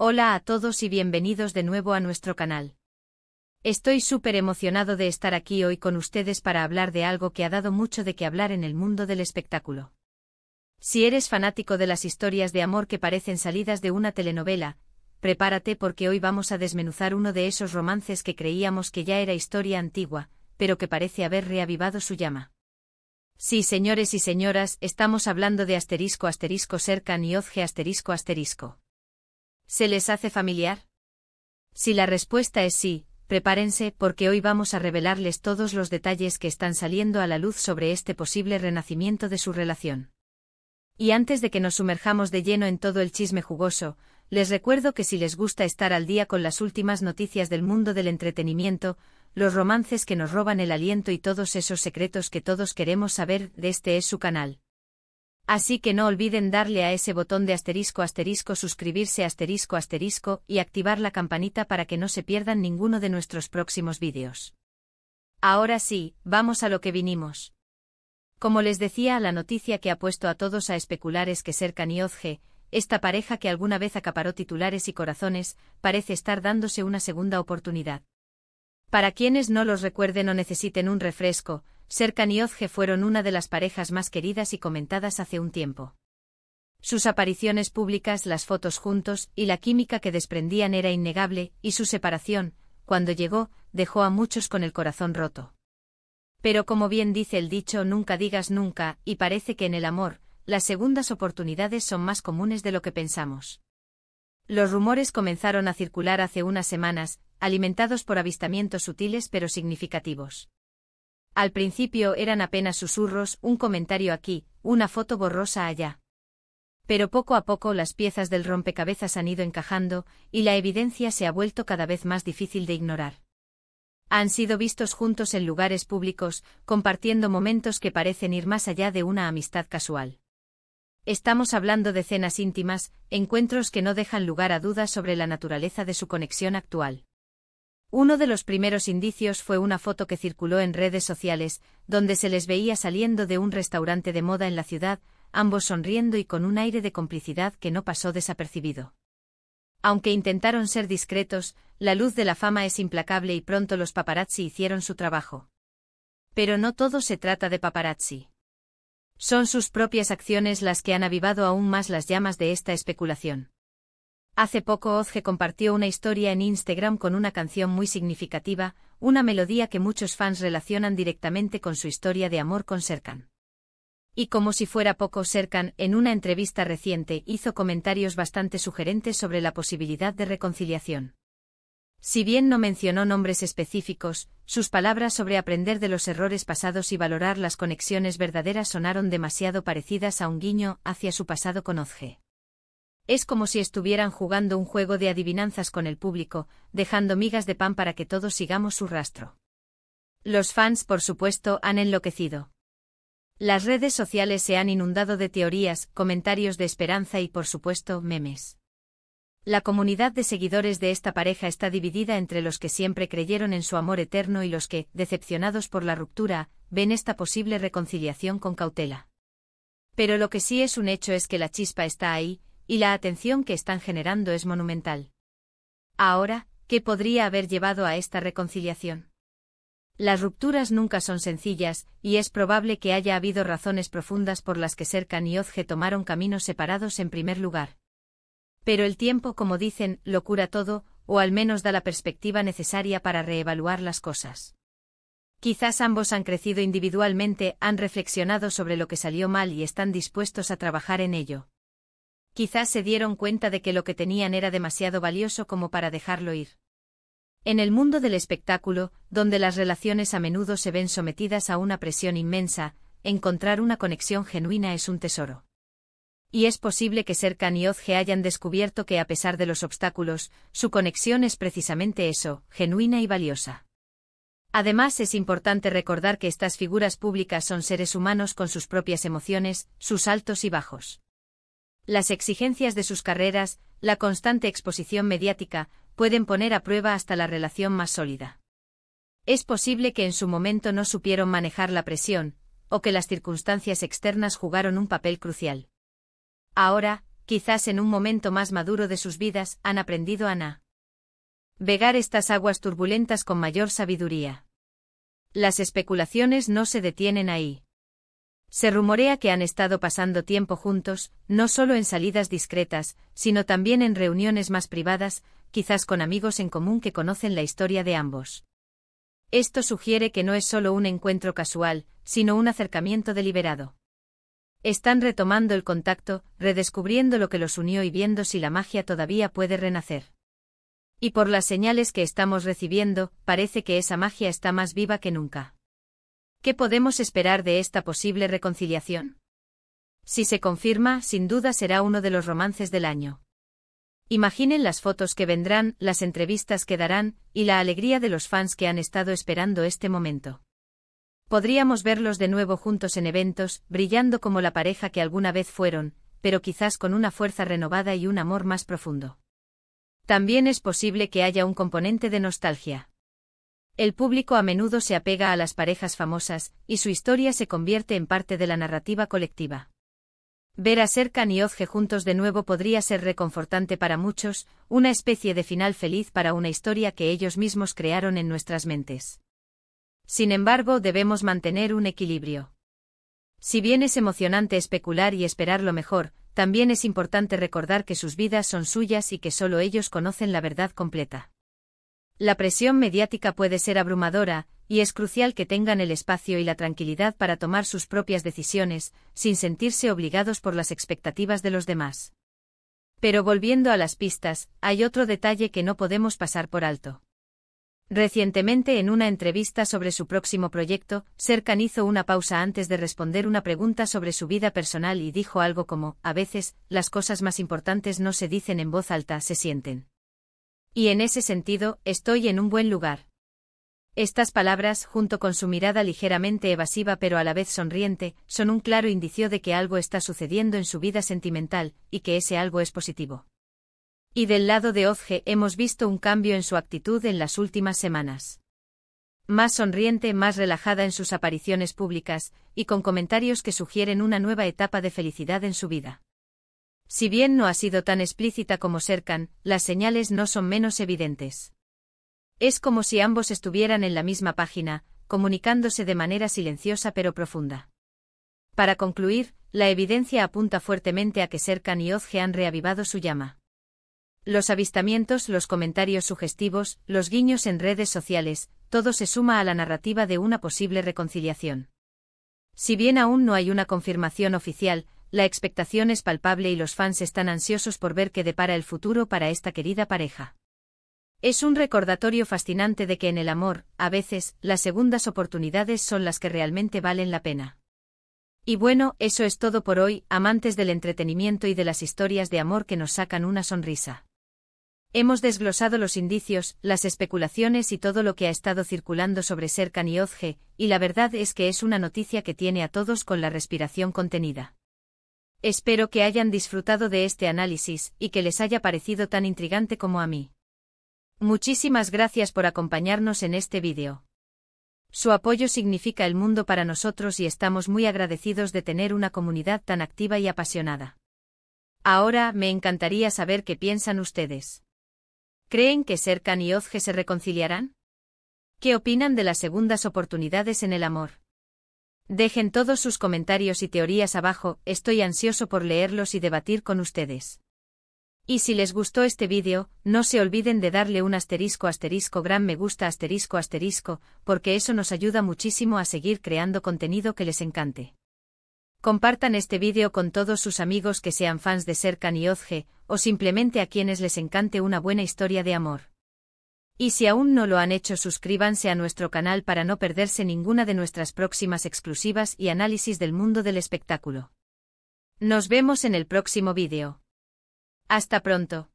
Hola a todos y bienvenidos de nuevo a nuestro canal. Estoy súper emocionado de estar aquí hoy con ustedes para hablar de algo que ha dado mucho de qué hablar en el mundo del espectáculo. Si eres fanático de las historias de amor que parecen salidas de una telenovela, prepárate porque hoy vamos a desmenuzar uno de esos romances que creíamos que ya era historia antigua, pero que parece haber reavivado su llama. Sí, señores y señoras, estamos hablando de **Serkan y Özge**. ¿Se les hace familiar? Si la respuesta es sí, prepárense porque hoy vamos a revelarles todos los detalles que están saliendo a la luz sobre este posible renacimiento de su relación. Y antes de que nos sumerjamos de lleno en todo el chisme jugoso, les recuerdo que si les gusta estar al día con las últimas noticias del mundo del entretenimiento, los romances que nos roban el aliento y todos esos secretos que todos queremos saber, este es su canal. Así que no olviden darle a ese botón de **, suscribirse **, y activar la campanita para que no se pierdan ninguno de nuestros próximos vídeos. Ahora sí, vamos a lo que vinimos. Como les decía, la noticia que ha puesto a todos a especular es que Serkan y Özge, esta pareja que alguna vez acaparó titulares y corazones, parece estar dándose una segunda oportunidad. Para quienes no los recuerden o necesiten un refresco, Serkan y Özge fueron una de las parejas más queridas y comentadas hace un tiempo. Sus apariciones públicas, las fotos juntos y la química que desprendían era innegable, y su separación, cuando llegó, dejó a muchos con el corazón roto. Pero como bien dice el dicho, nunca digas nunca, y parece que en el amor, las segundas oportunidades son más comunes de lo que pensamos. Los rumores comenzaron a circular hace unas semanas, alimentados por avistamientos sutiles pero significativos. Al principio eran apenas susurros, un comentario aquí, una foto borrosa allá. Pero poco a poco las piezas del rompecabezas han ido encajando, y la evidencia se ha vuelto cada vez más difícil de ignorar. Han sido vistos juntos en lugares públicos, compartiendo momentos que parecen ir más allá de una amistad casual. Estamos hablando de cenas íntimas, encuentros que no dejan lugar a dudas sobre la naturaleza de su conexión actual. Uno de los primeros indicios fue una foto que circuló en redes sociales, donde se les veía saliendo de un restaurante de moda en la ciudad, ambos sonriendo y con un aire de complicidad que no pasó desapercibido. Aunque intentaron ser discretos, la luz de la fama es implacable y pronto los paparazzi hicieron su trabajo. Pero no todo se trata de paparazzi. Son sus propias acciones las que han avivado aún más las llamas de esta especulación. Hace poco Özge compartió una historia en Instagram con una canción muy significativa, una melodía que muchos fans relacionan directamente con su historia de amor con Serkan. Y como si fuera poco, Serkan, en una entrevista reciente, hizo comentarios bastante sugerentes sobre la posibilidad de reconciliación. Si bien no mencionó nombres específicos, sus palabras sobre aprender de los errores pasados y valorar las conexiones verdaderas sonaron demasiado parecidas a un guiño hacia su pasado con Özge. Es como si estuvieran jugando un juego de adivinanzas con el público, dejando migas de pan para que todos sigamos su rastro. Los fans, por supuesto, han enloquecido. Las redes sociales se han inundado de teorías, comentarios de esperanza y, por supuesto, memes. La comunidad de seguidores de esta pareja está dividida entre los que siempre creyeron en su amor eterno y los que, decepcionados por la ruptura, ven esta posible reconciliación con cautela. Pero lo que sí es un hecho es que la chispa está ahí, y la atención que están generando es monumental. Ahora, ¿qué podría haber llevado a esta reconciliación? Las rupturas nunca son sencillas, y es probable que haya habido razones profundas por las que Serkan y Özge tomaron caminos separados en primer lugar. Pero el tiempo, como dicen, lo cura todo, o al menos da la perspectiva necesaria para reevaluar las cosas. Quizás ambos han crecido individualmente, han reflexionado sobre lo que salió mal y están dispuestos a trabajar en ello. Quizás se dieron cuenta de que lo que tenían era demasiado valioso como para dejarlo ir. En el mundo del espectáculo, donde las relaciones a menudo se ven sometidas a una presión inmensa, encontrar una conexión genuina es un tesoro. Y es posible que Serkan y Özge hayan descubierto que a pesar de los obstáculos, su conexión es precisamente eso, genuina y valiosa. Además, es importante recordar que estas figuras públicas son seres humanos con sus propias emociones, sus altos y bajos. Las exigencias de sus carreras, la constante exposición mediática, pueden poner a prueba hasta la relación más sólida. Es posible que en su momento no supieron manejar la presión, o que las circunstancias externas jugaron un papel crucial. Ahora, quizás en un momento más maduro de sus vidas, han aprendido a navegar estas aguas turbulentas con mayor sabiduría. Las especulaciones no se detienen ahí. Se rumorea que han estado pasando tiempo juntos, no solo en salidas discretas, sino también en reuniones más privadas, quizás con amigos en común que conocen la historia de ambos. Esto sugiere que no es solo un encuentro casual, sino un acercamiento deliberado. Están retomando el contacto, redescubriendo lo que los unió y viendo si la magia todavía puede renacer. Y por las señales que estamos recibiendo, parece que esa magia está más viva que nunca. ¿Qué podemos esperar de esta posible reconciliación? Si se confirma, sin duda será uno de los romances del año. Imaginen las fotos que vendrán, las entrevistas que darán, y la alegría de los fans que han estado esperando este momento. Podríamos verlos de nuevo juntos en eventos, brillando como la pareja que alguna vez fueron, pero quizás con una fuerza renovada y un amor más profundo. También es posible que haya un componente de nostalgia. El público a menudo se apega a las parejas famosas, y su historia se convierte en parte de la narrativa colectiva. Ver a Serkan y Özge juntos de nuevo podría ser reconfortante para muchos, una especie de final feliz para una historia que ellos mismos crearon en nuestras mentes. Sin embargo, debemos mantener un equilibrio. Si bien es emocionante especular y esperar lo mejor, también es importante recordar que sus vidas son suyas y que solo ellos conocen la verdad completa. La presión mediática puede ser abrumadora, y es crucial que tengan el espacio y la tranquilidad para tomar sus propias decisiones, sin sentirse obligados por las expectativas de los demás. Pero volviendo a las pistas, hay otro detalle que no podemos pasar por alto. Recientemente, en una entrevista sobre su próximo proyecto, Serkan hizo una pausa antes de responder una pregunta sobre su vida personal y dijo algo como: "A veces, las cosas más importantes no se dicen en voz alta, se sienten". Y en ese sentido, estoy en un buen lugar. Estas palabras, junto con su mirada ligeramente evasiva pero a la vez sonriente, son un claro indicio de que algo está sucediendo en su vida sentimental, y que ese algo es positivo. Y del lado de Özge hemos visto un cambio en su actitud en las últimas semanas. Más sonriente, más relajada en sus apariciones públicas, y con comentarios que sugieren una nueva etapa de felicidad en su vida. Si bien no ha sido tan explícita como Serkan, las señales no son menos evidentes. Es como si ambos estuvieran en la misma página, comunicándose de manera silenciosa pero profunda. Para concluir, la evidencia apunta fuertemente a que Serkan y Özge han reavivado su llama. Los avistamientos, los comentarios sugestivos, los guiños en redes sociales, todo se suma a la narrativa de una posible reconciliación. Si bien aún no hay una confirmación oficial, la expectación es palpable y los fans están ansiosos por ver qué depara el futuro para esta querida pareja. Es un recordatorio fascinante de que en el amor, a veces, las segundas oportunidades son las que realmente valen la pena. Y bueno, eso es todo por hoy, amantes del entretenimiento y de las historias de amor que nos sacan una sonrisa. Hemos desglosado los indicios, las especulaciones y todo lo que ha estado circulando sobre Serkan y Özge, y la verdad es que es una noticia que tiene a todos con la respiración contenida. Espero que hayan disfrutado de este análisis, y que les haya parecido tan intrigante como a mí. Muchísimas gracias por acompañarnos en este vídeo. Su apoyo significa el mundo para nosotros y estamos muy agradecidos de tener una comunidad tan activa y apasionada. Ahora, me encantaría saber qué piensan ustedes. ¿Creen que Serkan y Özge se reconciliarán? ¿Qué opinan de las segundas oportunidades en el amor? Dejen todos sus comentarios y teorías abajo, estoy ansioso por leerlos y debatir con ustedes. Y si les gustó este vídeo, no se olviden de darle un gran me gusta porque eso nos ayuda muchísimo a seguir creando contenido que les encante. Compartan este vídeo con todos sus amigos que sean fans de Serkan y Özge, o simplemente a quienes les encante una buena historia de amor. Y si aún no lo han hecho, suscríbanse a nuestro canal para no perderse ninguna de nuestras próximas exclusivas y análisis del mundo del espectáculo. Nos vemos en el próximo vídeo. Hasta pronto.